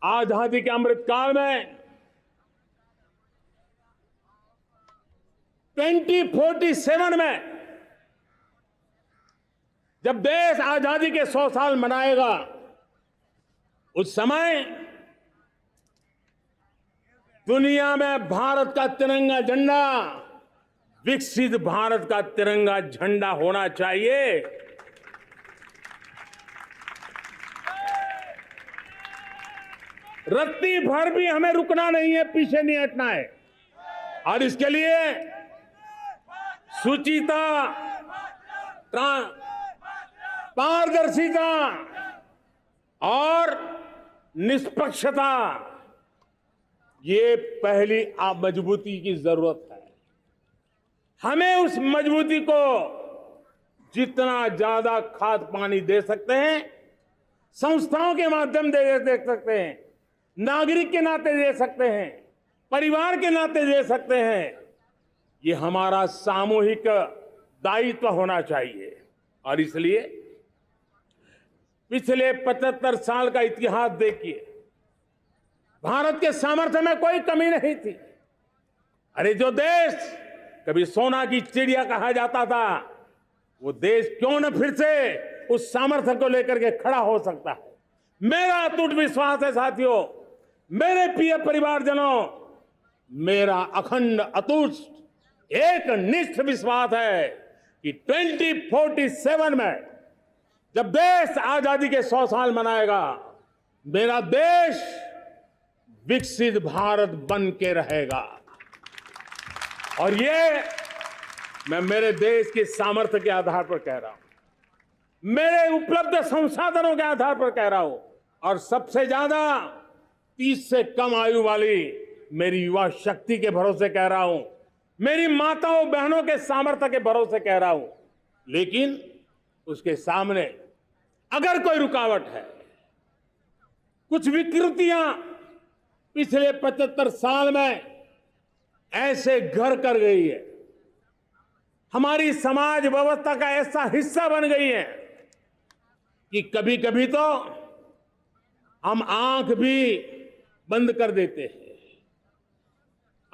आजादी के अमृतकाल में 2047 में जब देश आजादी के 100 साल मनाएगा, उस समय दुनिया में भारत का तिरंगा झंडा विकसित भारत का तिरंगा झंडा होना चाहिए। रत्ती भर भी हमें रुकना नहीं है, पीछे नहीं हटना है। और इसके लिए शुचिता, पारदर्शिता और निष्पक्षता, ये पहली मजबूती की जरूरत है। हमें उस मजबूती को जितना ज्यादा खाद पानी दे सकते हैं, संस्थाओं के माध्यम से दे सकते हैं, नागरिक के नाते दे सकते हैं, परिवार के नाते दे सकते हैं, ये हमारा सामूहिक दायित्व होना चाहिए। और इसलिए पिछले 75 साल का इतिहास देखिए, भारत के सामर्थ्य में कोई कमी नहीं थी। अरे जो देश कभी सोना की चिड़िया कहा जाता था, वो देश क्यों न फिर से उस सामर्थ्य को लेकर के खड़ा हो सकता है। मेरा अटूट विश्वास है साथियों, मेरे प्रिय परिवारजनों, मेरा अखंड अटूट एक निष्ठ विश्वास है कि 2047 में जब देश आजादी के 100 साल मनाएगा, मेरा देश विकसित भारत बन के रहेगा। और ये मैं मेरे देश के सामर्थ्य के आधार पर कह रहा हूं, मेरे उपलब्ध संसाधनों के आधार पर कह रहा हूं, और सबसे ज्यादा 30 से कम आयु वाली मेरी युवा शक्ति के भरोसे कह रहा हूं, मेरी माताओं बहनों के सामर्थ्य के भरोसे कह रहा हूं। लेकिन उसके सामने अगर कोई रुकावट है, कुछ विकृतियां पिछले 75 साल में ऐसे घर कर गई है, हमारी समाज व्यवस्था का ऐसा हिस्सा बन गई है कि कभी कभी तो हम आंख भी बंद कर देते हैं।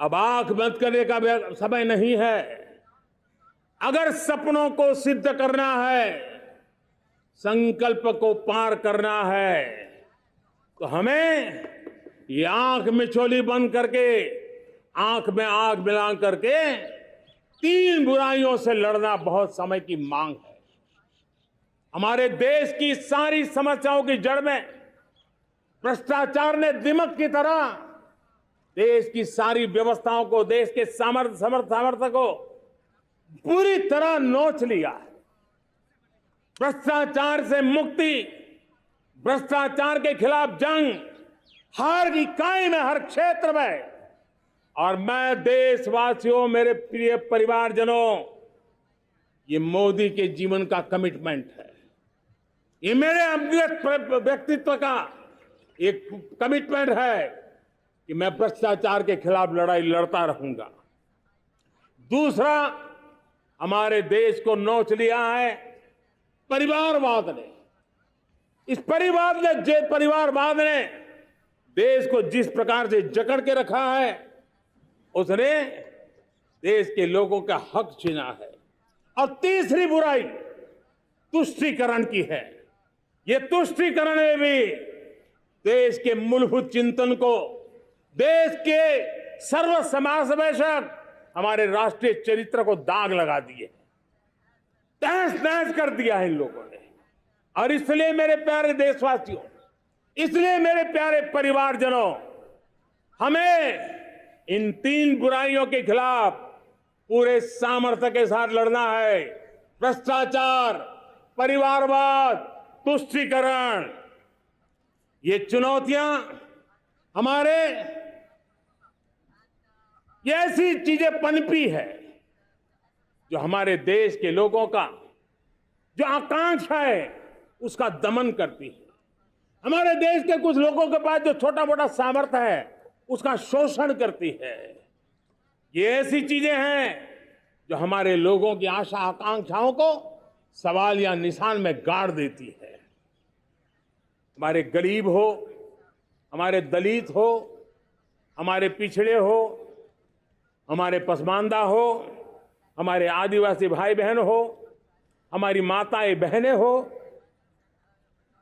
अब आंख बंद करने का समय नहीं है। अगर सपनों को सिद्ध करना है, संकल्प को पार करना है, तो हमें ये आंख मिचौली बंद करके, आंख में आंख मिला करके 3 बुराइयों से लड़ना बहुत समय की मांग है। हमारे देश की सारी समस्याओं की जड़ में भ्रष्टाचार ने दिमक की तरह देश की सारी व्यवस्थाओं को, देश के सामर्थ्य को पूरी तरह नोच लिया है। भ्रष्टाचार से मुक्ति, भ्रष्टाचार के खिलाफ जंग हर इकाई में, हर क्षेत्र में। और मैं देशवासियों, मेरे प्रिय परिवारजनों, ये मोदी के जीवन का कमिटमेंट है। ये मेरे अंतर्गत व्यक्तित्व का एक कमिटमेंट है कि मैं भ्रष्टाचार के खिलाफ लड़ाई लड़ता रहूंगा। दूसरा, हमारे देश को नोच लिया है परिवारवाद ने। इस परिवारवाद ने देश को जिस प्रकार से जकड़ के रखा है, उसने देश के लोगों का हक छीना है। और तीसरी बुराई तुष्टीकरण की है। ये तुष्टीकरण में भी देश के मूलभूत चिंतन को, देश के सर्व समावेशक हमारे राष्ट्रीय चरित्र को दाग लगा दिए, तहस नहस कर दिया है इन लोगों ने। और इसलिए मेरे प्यारे देशवासियों, इसलिए मेरे प्यारे परिवारजनों, हमें इन 3 बुराइयों के खिलाफ पूरे सामर्थ्य के साथ लड़ना है। भ्रष्टाचार, परिवारवाद, तुष्टीकरण, ये चुनौतियां हमारे, ये ऐसी चीजें पनपी है जो हमारे देश के लोगों का जो आकांक्षा है उसका दमन करती है। हमारे देश के कुछ लोगों के पास जो छोटा मोटा सामर्थ्य है उसका शोषण करती है। ये ऐसी चीजें हैं जो हमारे लोगों की आशा आकांक्षाओं को सवाल या निशान में गाड़ देती है। हमारे गरीब हो, हमारे दलित हो, हमारे पिछड़े हो, हमारे पसमानदा हो, हमारे आदिवासी भाई बहन हो, हमारी माताएं बहनें हो,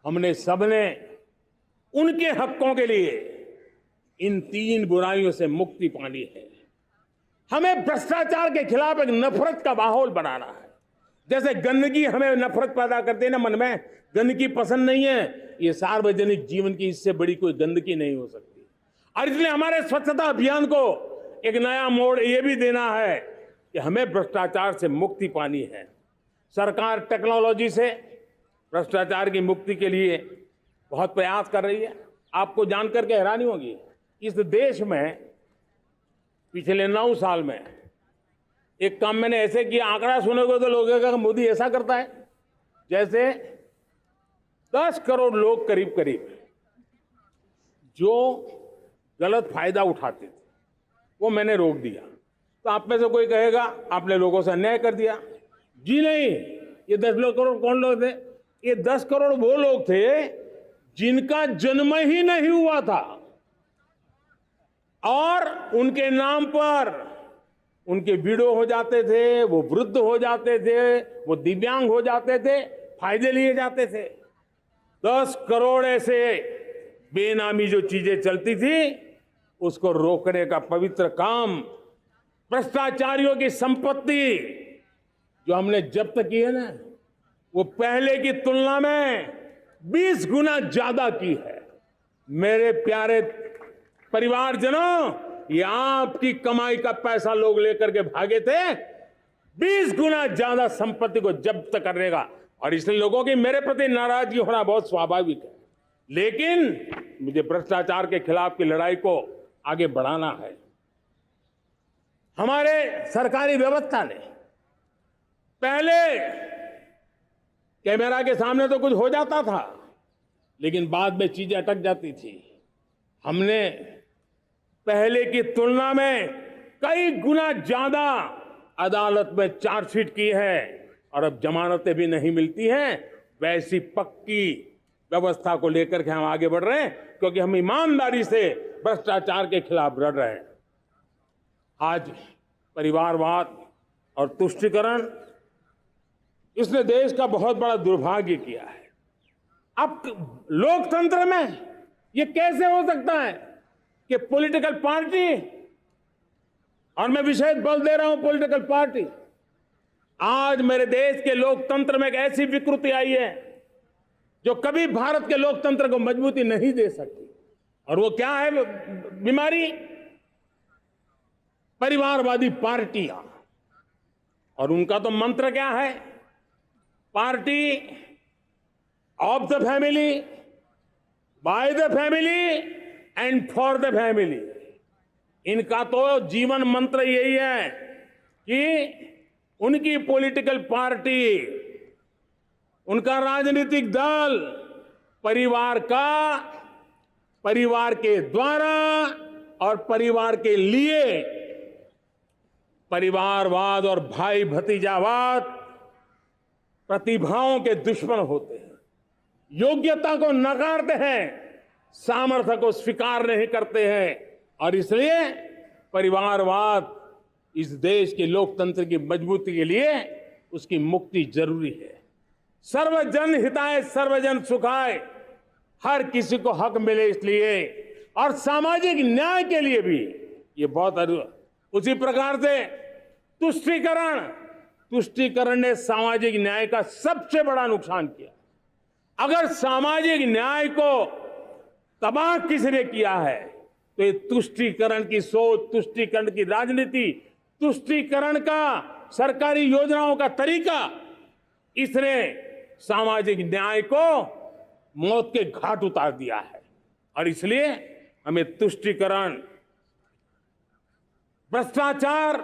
हमने सबने उनके हकों के लिए इन 3 बुराइयों से मुक्ति पानी है। हमें भ्रष्टाचार के खिलाफ एक नफरत का माहौल बनाना है। जैसे गंदगी हमें नफरत पैदा करती है ना मन में, गंदगी पसंद नहीं है, ये सार्वजनिक जीवन की इससे बड़ी कोई गंदगी नहीं हो सकती। और इसलिए हमारे स्वच्छता अभियान को एक नया मोड़ ये भी देना है कि हमें भ्रष्टाचार से मुक्ति पानी है। सरकार टेक्नोलॉजी से भ्रष्टाचार की मुक्ति के लिए बहुत प्रयास कर रही है। आपको जानकर के हैरानी होगी, इस देश में पिछले 9 साल में एक काम मैंने ऐसे किया, आंकड़ा सुनोगे तो लोग कहेंगे मोदी ऐसा करता है, जैसे 10 करोड़ लोग करीब करीब जो गलत फायदा उठाते थे वो मैंने रोक दिया। तो आप में से कोई कहेगा आपने लोगों से अन्याय कर दिया। जी नहीं, ये 10 करोड़ कौन लोग थे? ये 10 करोड़ वो लोग थे जिनका जन्म ही नहीं हुआ था और उनके नाम पर उनके विडो हो जाते थे, वो वृद्ध हो जाते थे, वो दिव्यांग हो जाते थे, फायदे लिए जाते थे। 10 करोड़ ऐसे बेनामी जो चीजें चलती थी उसको रोकने का पवित्र काम, भ्रष्टाचारियों की संपत्ति जो हमने जब्त की है ना, वो पहले की तुलना में 20 गुना ज्यादा की है। मेरे प्यारे परिवारजनों, ये आपकी कमाई का पैसा लोग लेकर के भागे थे, 20 गुना ज्यादा संपत्ति को जब्त करने का। और इसलिए लोगों की मेरे प्रति नाराजगी होना बहुत स्वाभाविक है, लेकिन मुझे भ्रष्टाचार के खिलाफ की लड़ाई को आगे बढ़ाना है। हमारे सरकारी व्यवस्था ने पहले कैमरा के सामने तो कुछ हो जाता था, लेकिन बाद में चीजें अटक जाती थी। हमने पहले की तुलना में कई गुना ज्यादा अदालत में चार्जशीट की है और अब जमानतें भी नहीं मिलती हैं। वैसी पक्की व्यवस्था को लेकर के हम आगे बढ़ रहे हैं, क्योंकि हम ईमानदारी से भ्रष्टाचार के खिलाफ लड़ रहे हैं। आज परिवारवाद और तुष्टीकरण, इसने देश का बहुत बड़ा दुर्भाग्य किया है। अब लोकतंत्र में ये कैसे हो सकता है कि पॉलिटिकल पार्टी, और मैं विशेष बल दे रहा हूं पॉलिटिकल पार्टी, आज मेरे देश के लोकतंत्र में एक ऐसी विकृति आई है जो कभी भारत के लोकतंत्र को मजबूती नहीं दे सकती। और वो क्या है बीमारी? परिवारवादी पार्टियां। और उनका तो मंत्र क्या है? Party of the family, by the family and for the family. इनका तो जीवन मंत्र यही है कि उनकी पॉलिटिकल पार्टी, उनका राजनीतिक दल परिवार का, परिवार के द्वारा और परिवार के लिए, परिवारवाद और भाई भतीजावाद प्रतिभाओं के दुश्मन होते हैं, योग्यता को नकारते हैं, सामर्थ्य को स्वीकार नहीं करते हैं। और इसलिए परिवारवाद इस देश के लोकतंत्र की मजबूती के लिए उसकी मुक्ति जरूरी है। सर्वजन हिताय सर्वजन सुखाय, हर किसी को हक मिले इसलिए, और सामाजिक न्याय के लिए भी ये बहुत। उसी प्रकार से तुष्टीकरण ने सामाजिक न्याय का सबसे बड़ा नुकसान किया। अगर सामाजिक न्याय को तबाह किसने किया है तो ये तुष्टीकरण की सोच, तुष्टीकरण की राजनीति, तुष्टीकरण का सरकारी योजनाओं का तरीका, इसने सामाजिक न्याय को मौत के घाट उतार दिया है। और इसलिए हमें तुष्टीकरण, भ्रष्टाचार,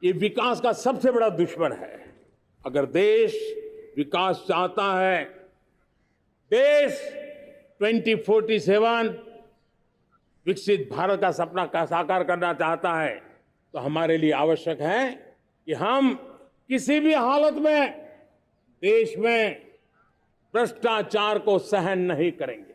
ये विकास का सबसे बड़ा दुश्मन है। अगर देश विकास चाहता है, देश 2047 विकसित भारत का सपना का साकार करना चाहता है, तो हमारे लिए आवश्यक है कि हम किसी भी हालत में देश में भ्रष्टाचार को सहन नहीं करेंगे।